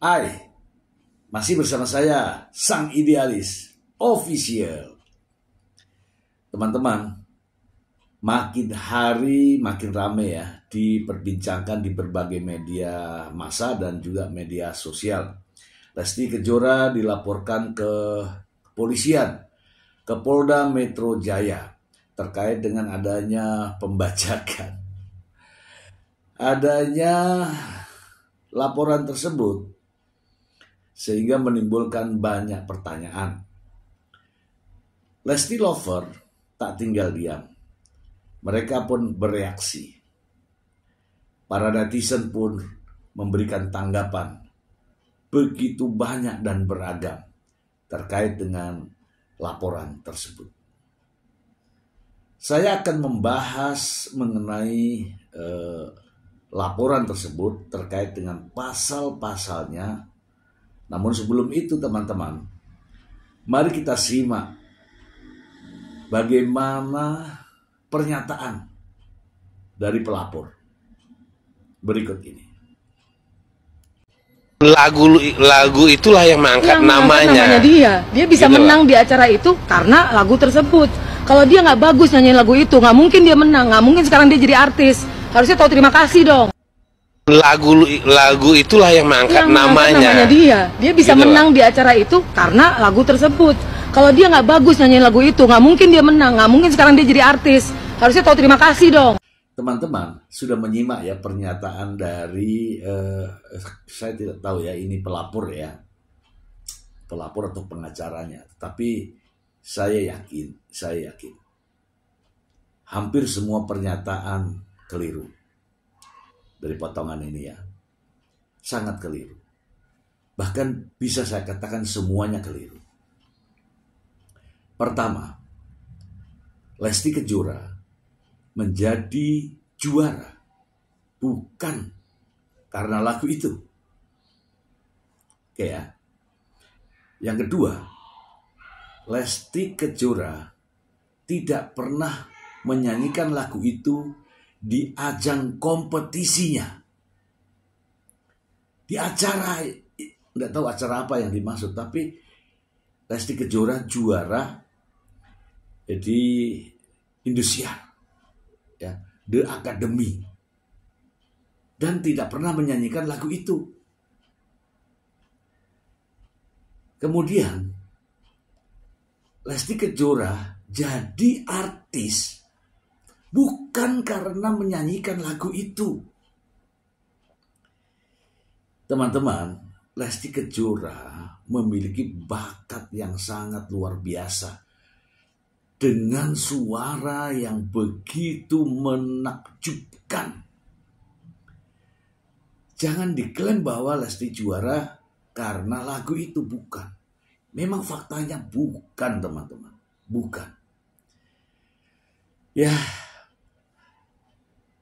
Hai, masih bersama saya, Sang Idealis Official. Teman-teman, makin hari makin rame ya, diperbincangkan di berbagai media massa dan juga media sosial. Lesti Kejora dilaporkan ke kepolisian, ke Polda Metro Jaya, terkait dengan adanya pembajakan. Adanya laporan tersebut sehingga menimbulkan banyak pertanyaan. Lesti Lover tak tinggal diam. Mereka pun bereaksi. Para netizen pun memberikan tanggapan begitu banyak dan beragam terkait dengan laporan tersebut. Saya akan membahas mengenai laporan tersebut terkait dengan pasal-pasalnya. Namun sebelum itu teman-teman, mari kita simak bagaimana pernyataan dari pelapor berikut ini. Lagu itulah yang mengangkat namanya dia bisa gitu menang di acara itu karena lagu tersebut. Kalau dia nggak bagus nyanyiin lagu itu, nggak mungkin dia menang, nggak mungkin sekarang dia jadi artis. Harusnya tahu terima kasih dong. Lagu itulah yang mengangkat namanya dia bisa gitu menang di acara itu karena lagu tersebut. Kalau dia nggak bagus nyanyiin lagu itu, nggak mungkin dia menang, nggak mungkin sekarang dia jadi artis. Harusnya tahu terima kasih dong. Teman-teman sudah menyimak ya pernyataan dari saya tidak tahu ya ini pelapor atau pengacaranya, tapi saya yakin hampir semua pernyataan keliru dari potongan ini ya, sangat keliru. Bahkan bisa saya katakan semuanya keliru. Pertama, Lesti Kejora menjadi juara bukan karena lagu itu. Oke ya. Yang kedua, Lesti Kejora tidak pernah menyanyikan lagu itu di ajang kompetisinya. Di acara, tidak tahu acara apa yang dimaksud, tapi Lesti Kejora juara di Indosiar, ya, The Academy, dan tidak pernah menyanyikan lagu itu. Kemudian Lesti Kejora jadi artis bukan karena menyanyikan lagu itu. Teman-teman, Lesti Kejora memiliki bakat yang sangat luar biasa. Dengan suara yang begitu menakjubkan. Jangan diklaim bahwa Lesti juara karena lagu itu, bukan. Memang faktanya bukan, teman-teman. Bukan. Ya,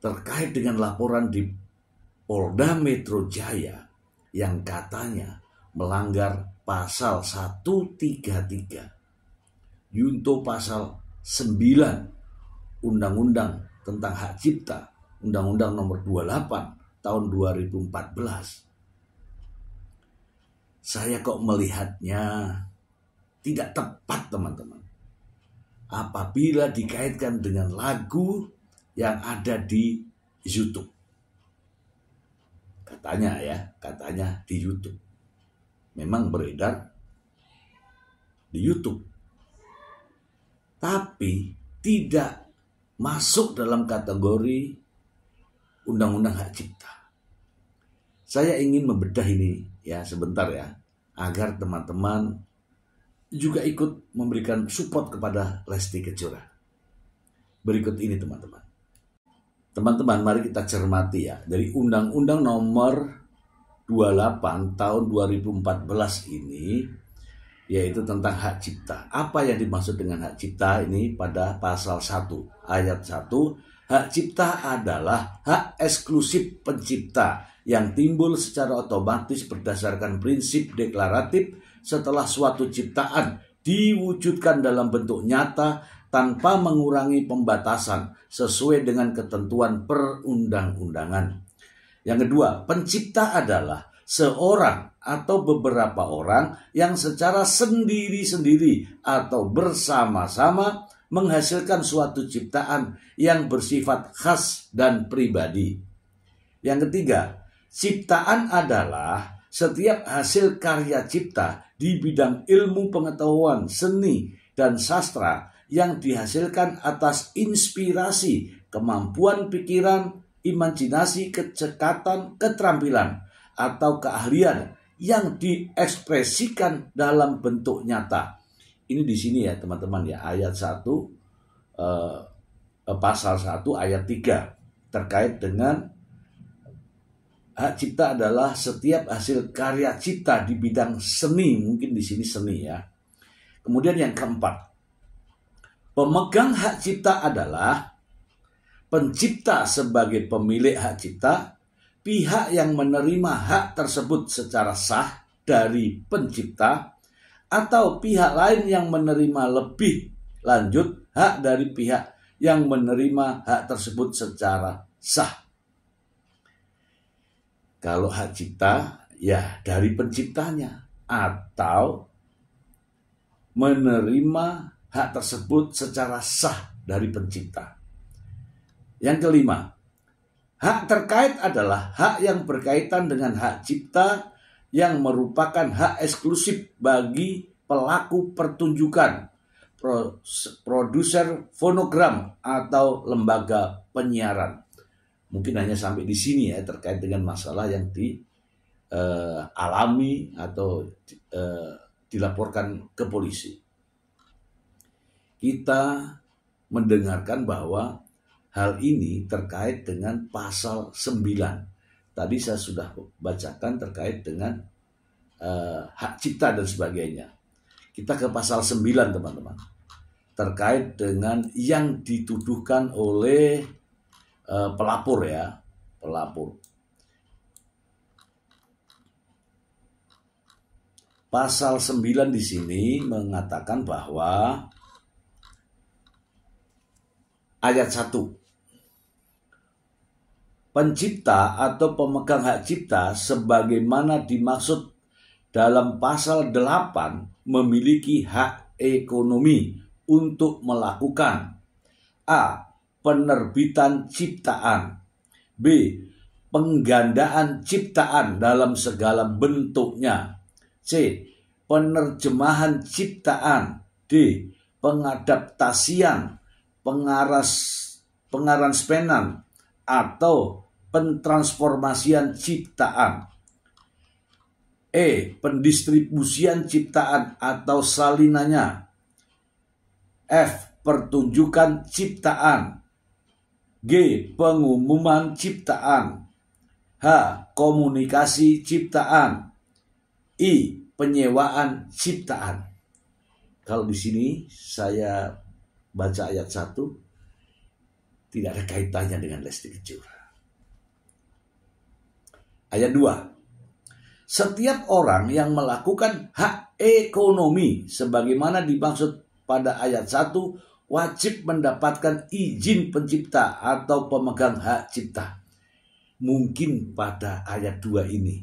terkait dengan laporan di Polda Metro Jaya yang katanya melanggar pasal 133 Junto pasal 9 Undang-Undang tentang Hak Cipta, Undang-Undang nomor 28 tahun 2014. Saya kok melihatnya tidak tepat, teman-teman, apabila dikaitkan dengan lagu yang ada di YouTube. Katanya di YouTube. Memang beredar di YouTube. Tapi tidak masuk dalam kategori Undang-Undang Hak Cipta. Saya ingin membedah ini ya sebentar ya, agar teman-teman juga ikut memberikan support kepada Lesti Kejora. Berikut ini teman-teman. Teman-teman, mari kita cermati ya, dari Undang-Undang nomor 28 tahun 2014 ini, yaitu tentang hak cipta. Apa yang dimaksud dengan hak cipta ini pada pasal 1 ayat 1? Hak cipta adalah hak eksklusif pencipta yang timbul secara otomatis berdasarkan prinsip deklaratif setelah suatu ciptaan diwujudkan dalam bentuk nyata tanpa mengurangi pembatasan sesuai dengan ketentuan perundang-undangan. Yang kedua, pencipta adalah seorang atau beberapa orang yang secara sendiri-sendiri atau bersama-sama menghasilkan suatu ciptaan yang bersifat khas dan pribadi. Yang ketiga, ciptaan adalah setiap hasil karya cipta di bidang ilmu pengetahuan, seni, dan sastra yang dihasilkan atas inspirasi, kemampuan pikiran, imajinasi, kecekatan, keterampilan, atau keahlian yang diekspresikan dalam bentuk nyata. Ini di sini ya teman-teman ya, ayat 1, pasal 1 ayat 3 terkait dengan hak cipta adalah setiap hasil karya cipta di bidang seni, mungkin di sini seni ya. Kemudian yang keempat, pemegang hak cipta adalah pencipta sebagai pemilik hak cipta, pihak yang menerima hak tersebut secara sah dari pencipta, atau pihak lain yang menerima lebih lanjut hak dari pihak yang menerima hak tersebut secara sah. Kalau hak cipta ya dari penciptanya atau menerima hak tersebut secara sah dari pencipta. Yang kelima, hak terkait adalah hak yang berkaitan dengan hak cipta yang merupakan hak eksklusif bagi pelaku pertunjukan, produser fonogram, atau lembaga penyiaran. Mungkin hanya sampai di sini ya terkait dengan masalah yang dialami atau dilaporkan ke polisi. Kita mendengarkan bahwa hal ini terkait dengan pasal 9. Tadi saya sudah bacakan terkait dengan hak cipta dan sebagainya. Kita ke pasal 9 teman-teman. Terkait dengan yang dituduhkan oleh pelapor ya. Pelapor. Pasal 9 di sini mengatakan bahwa ayat 1. Pencipta atau pemegang hak cipta sebagaimana dimaksud dalam pasal 8 memiliki hak ekonomi untuk melakukan A. Penerbitan ciptaan, B. Penggandaan ciptaan dalam segala bentuknya, C. Penerjemahan ciptaan, D. Pengadaptasian, pengaransemenan, atau pentransformasian ciptaan, E. Pendistribusian ciptaan atau salinannya, F. Pertunjukan ciptaan, G. Pengumuman ciptaan, H. Komunikasi ciptaan, I. Penyewaan ciptaan. Kalau di sini saya baca ayat 1 tidak ada kaitannya dengan Lesti Kejora. Ayat 2. Setiap orang yang melakukan hak ekonomi sebagaimana dimaksud pada ayat 1 wajib mendapatkan izin pencipta atau pemegang hak cipta. Mungkin pada ayat 2 ini.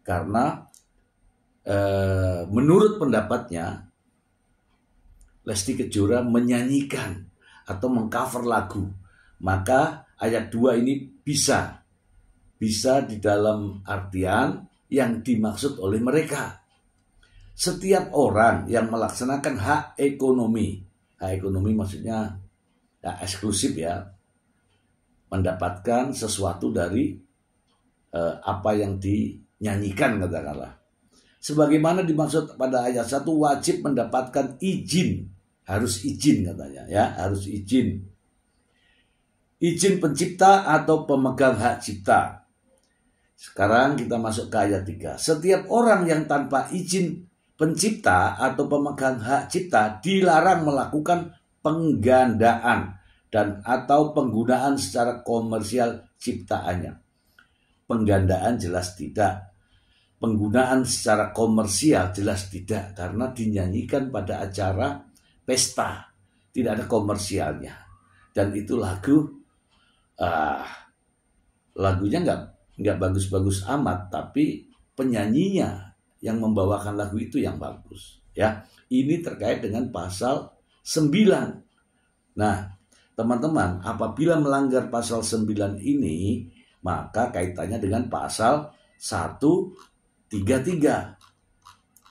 Karena menurut pendapatnya Lesti Kejora menyanyikan atau mengcover lagu. Maka ayat 2 ini bisa di dalam artian yang dimaksud oleh mereka. Setiap orang yang melaksanakan hak ekonomi maksudnya ya, eksklusif ya, mendapatkan sesuatu dari apa yang dinyanyikan katakanlah. Sebagaimana dimaksud pada ayat 1 wajib mendapatkan izin, harus izin katanya ya, harus izin. Izin pencipta atau pemegang hak cipta. Sekarang kita masuk ke ayat 3. Setiap orang yang tanpa izin pencipta atau pemegang hak cipta dilarang melakukan penggandaan dan atau penggunaan secara komersial ciptaannya. Penggandaan jelas tidak. Penggunaan secara komersial jelas tidak, karena dinyanyikan pada acara pesta, tidak ada komersialnya. Dan itu lagunya nggak bagus-bagus amat, tapi penyanyinya yang membawakan lagu itu yang bagus. Ya, ini terkait dengan pasal 9. Nah, teman-teman, apabila melanggar pasal 9 ini, maka kaitannya dengan pasal 133.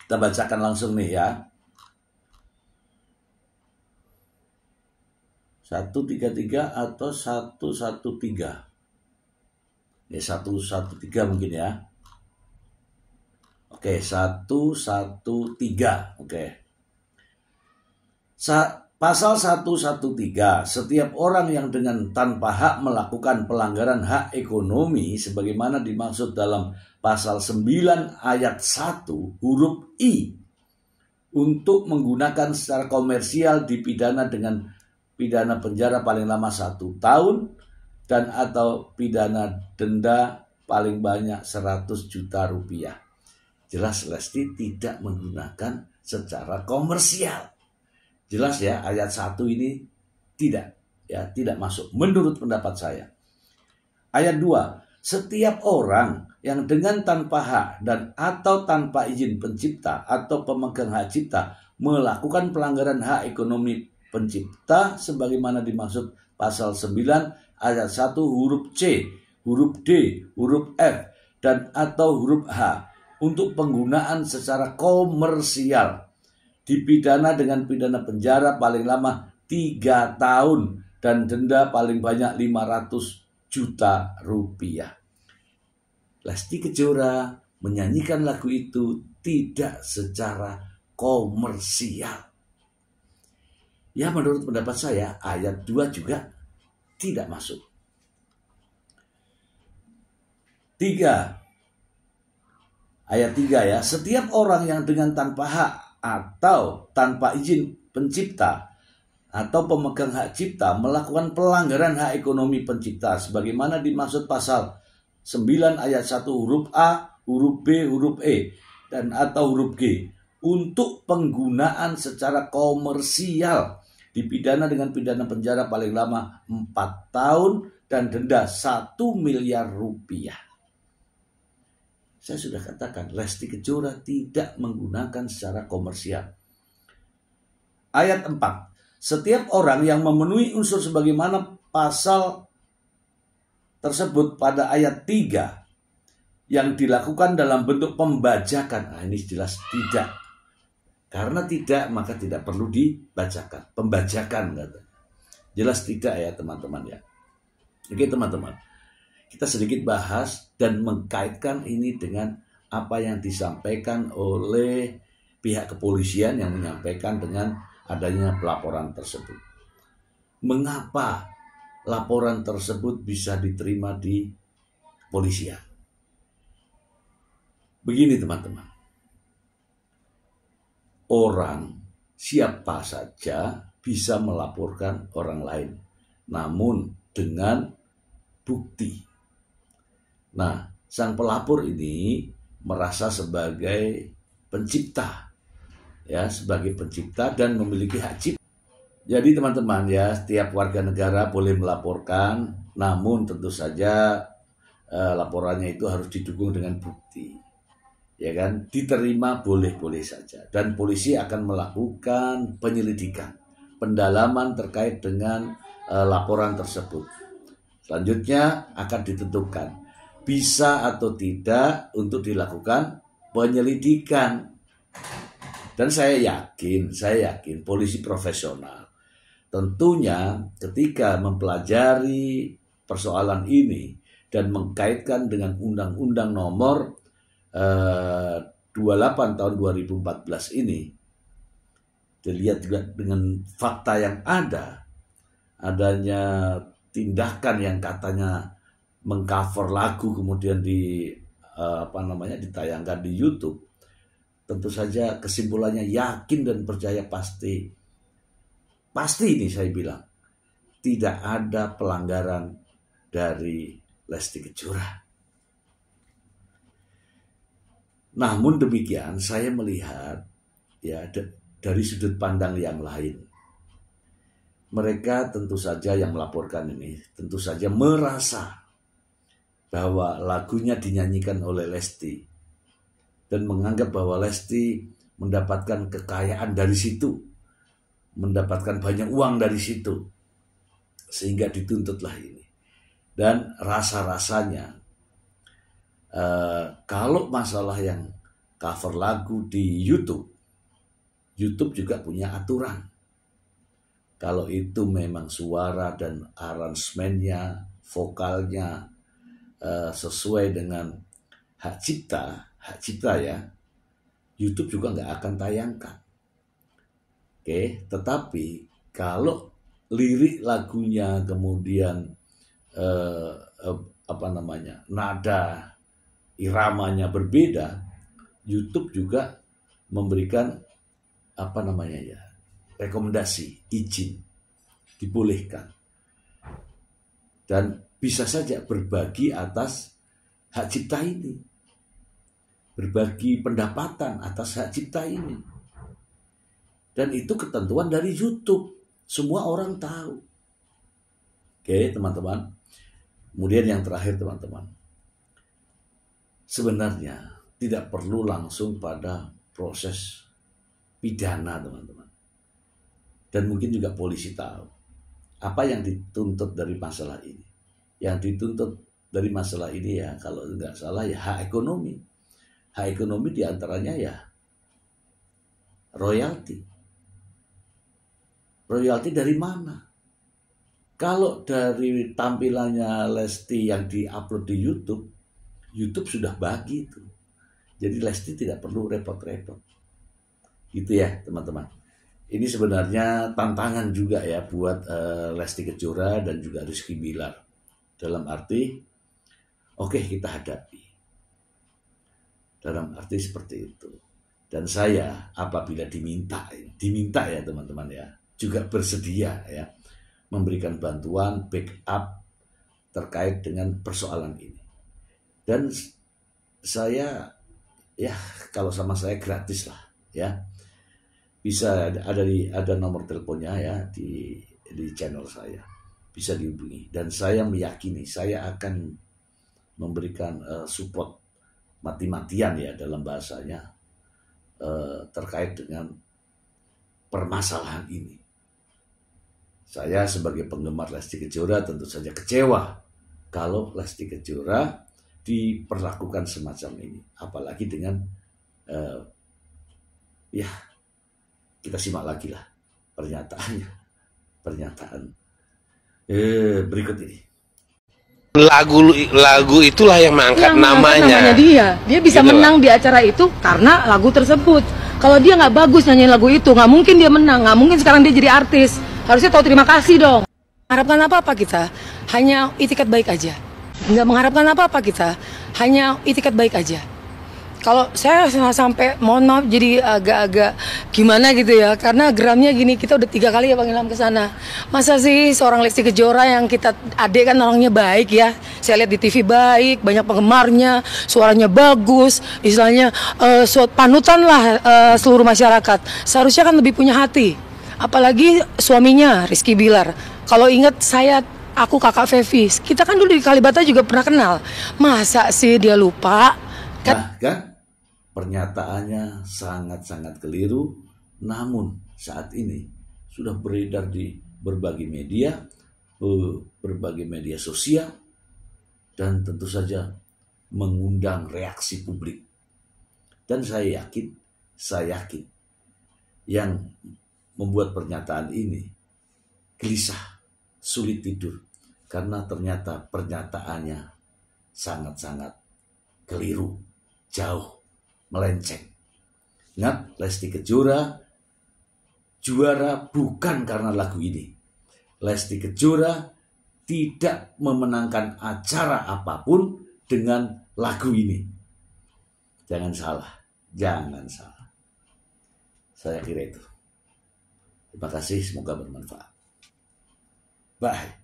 Kita bacakan langsung nih ya. 133 atau 113. Ya, 113 mungkin ya. Oke, 113. Oke. Pasal 113, setiap orang yang dengan tanpa hak melakukan pelanggaran hak ekonomi sebagaimana dimaksud dalam pasal 9 ayat 1 huruf I untuk menggunakan secara komersial dipidana dengan pidana penjara paling lama 1 tahun dan atau pidana denda paling banyak 100 juta rupiah. Jelas Lesti tidak menggunakan secara komersial. Jelas ya, ayat 1 ini tidak masuk menurut pendapat saya. Ayat 2, setiap orang yang dengan tanpa hak dan atau tanpa izin pencipta atau pemegang hak cipta melakukan pelanggaran hak ekonomi pencipta sebagaimana dimaksud pasal 9 ayat 1 huruf C, huruf D, huruf F, dan atau huruf H untuk penggunaan secara komersial dipidana dengan pidana penjara paling lama 3 tahun dan denda paling banyak 500 juta rupiah. Lesti Kejora menyanyikan lagu itu tidak secara komersial. Ya, menurut pendapat saya ayat 2 juga tidak masuk. 3. Ayat 3 ya, setiap orang yang dengan tanpa hak atau tanpa izin pencipta atau pemegang hak cipta melakukan pelanggaran hak ekonomi pencipta sebagaimana dimaksud pasal 9 ayat 1 huruf A, huruf B, huruf E, dan atau huruf G untuk penggunaan secara komersial dipidana dengan pidana penjara paling lama 4 tahun dan denda 1 miliar rupiah. Saya sudah katakan, Lesti Kejora tidak menggunakan secara komersial. Ayat 4. Setiap orang yang memenuhi unsur sebagaimana pasal tersebut pada ayat 3 yang dilakukan dalam bentuk pembajakan. Nah, ini jelas tidak. Karena tidak, maka tidak perlu dibacakan. Pembajakan, kata. Jelas tidak ya teman-teman ya. Oke teman-teman. Kita sedikit bahas dan mengkaitkan ini dengan apa yang disampaikan oleh pihak kepolisian yang menyampaikan dengan adanya pelaporan tersebut. Mengapa laporan tersebut bisa diterima di kepolisian? Begini teman-teman. Orang siapa saja bisa melaporkan orang lain, namun dengan bukti. Nah, sang pelapor ini merasa sebagai pencipta, ya, sebagai pencipta dan memiliki hak cipta. Jadi teman-teman ya, setiap warga negara boleh melaporkan, namun tentu saja laporannya itu harus didukung dengan bukti, ya kan? Diterima boleh-boleh saja, dan polisi akan melakukan penyelidikan, pendalaman terkait dengan laporan tersebut. Selanjutnya akan ditentukan bisa atau tidak untuk dilakukan penyelidikan. Dan saya yakin polisi profesional tentunya ketika mempelajari persoalan ini dan mengkaitkan dengan Undang-Undang Nomor 28 tahun 2014 ini, dilihat juga dengan fakta yang adanya tindakan yang katanya mengcover lagu kemudian ditayangkan di YouTube. Tentu saja kesimpulannya yakin dan percaya pasti ini saya bilang tidak ada pelanggaran dari Lesti Kejora. Namun demikian saya melihat ya dari sudut pandang yang lain. Mereka tentu saja yang melaporkan ini tentu saja merasa bahwa lagunya dinyanyikan oleh Lesti dan menganggap bahwa Lesti mendapatkan kekayaan dari situ, mendapatkan banyak uang dari situ, sehingga dituntutlah ini. Dan rasa-rasanya kalau masalah yang cover lagu di YouTube juga punya aturan. Kalau itu memang suara dan aransemennya, vokalnya sesuai dengan hak cipta ya, YouTube juga nggak akan tayangkan. Oke, tetapi kalau lirik lagunya kemudian nada iramanya berbeda, YouTube juga memberikan rekomendasi, izin, dibolehkan. Dan bisa saja berbagi atas hak cipta ini, berbagi pendapatan atas hak cipta ini. Dan itu ketentuan dari YouTube, semua orang tahu. Oke teman-teman. Kemudian yang terakhir teman-teman, sebenarnya tidak perlu langsung pada proses pidana teman-teman. Dan mungkin juga polisi tahu apa yang dituntut dari masalah ini. Yang dituntut dari masalah ini ya kalau nggak salah ya hak ekonomi. Hak ekonomi diantaranya ya royalti. Royalti dari mana? Kalau dari tampilannya Lesti yang diupload di YouTube, YouTube sudah bagi itu. Jadi Lesti tidak perlu repot-repot. Gitu ya teman-teman. Ini sebenarnya tantangan juga ya buat Lesti Kejora dan juga Rizky Bilar. Dalam arti, oke, kita hadapi. Dalam arti seperti itu. Dan saya apabila diminta ya teman-teman ya, juga bersedia ya memberikan bantuan backup terkait dengan persoalan ini. Dan saya ya kalau sama saya gratis lah ya. Bisa ada nomor teleponnya ya di channel saya. Bisa dihubungi dan saya meyakini saya akan memberikan support mati-matian ya dalam bahasanya terkait dengan permasalahan ini. Saya sebagai penggemar Lesti Kejora tentu saja kecewa kalau Lesti Kejora diperlakukan semacam ini. Apalagi dengan kita simak lagi lah pernyataan berikut ini. Lagu itulah yang mengangkat namanya dia bisa gitu menang di acara itu karena lagu tersebut. Kalau dia nggak bagus nyanyiin lagu itu, nggak mungkin dia menang, nggak mungkin sekarang dia jadi artis. Harusnya tahu terima kasih dong. Mengharapkan apa-apa kita, hanya itikat baik aja. Nggak mengharapkan apa-apa kita, hanya itikat baik aja. Kalau saya sampai, mohon maaf jadi agak-agak gimana gitu ya, karena geramnya gini, kita udah 3 kali ya panggilan ke sana. Masa sih seorang Lesti Kejora yang kita adik kan orangnya baik ya, saya lihat di TV baik, banyak penggemarnya, suaranya bagus, istilahnya panutan lah seluruh masyarakat. Seharusnya kan lebih punya hati, apalagi suaminya Rizky Bilar. Kalau ingat aku kakak Fevi, kita kan dulu di Kalibata juga pernah kenal. Masa sih dia lupa? Kan pernyataannya sangat-sangat keliru, namun saat ini sudah beredar di berbagai media sosial, dan tentu saja mengundang reaksi publik. Dan saya yakin yang membuat pernyataan ini gelisah, sulit tidur, karena ternyata pernyataannya sangat-sangat keliru, jauh, melenceng. Ingat, Lesti Kejora juara bukan karena lagu ini. Lesti Kejora tidak memenangkan acara apapun dengan lagu ini. Jangan salah. Saya kira itu. Terima kasih, semoga bermanfaat. Bye.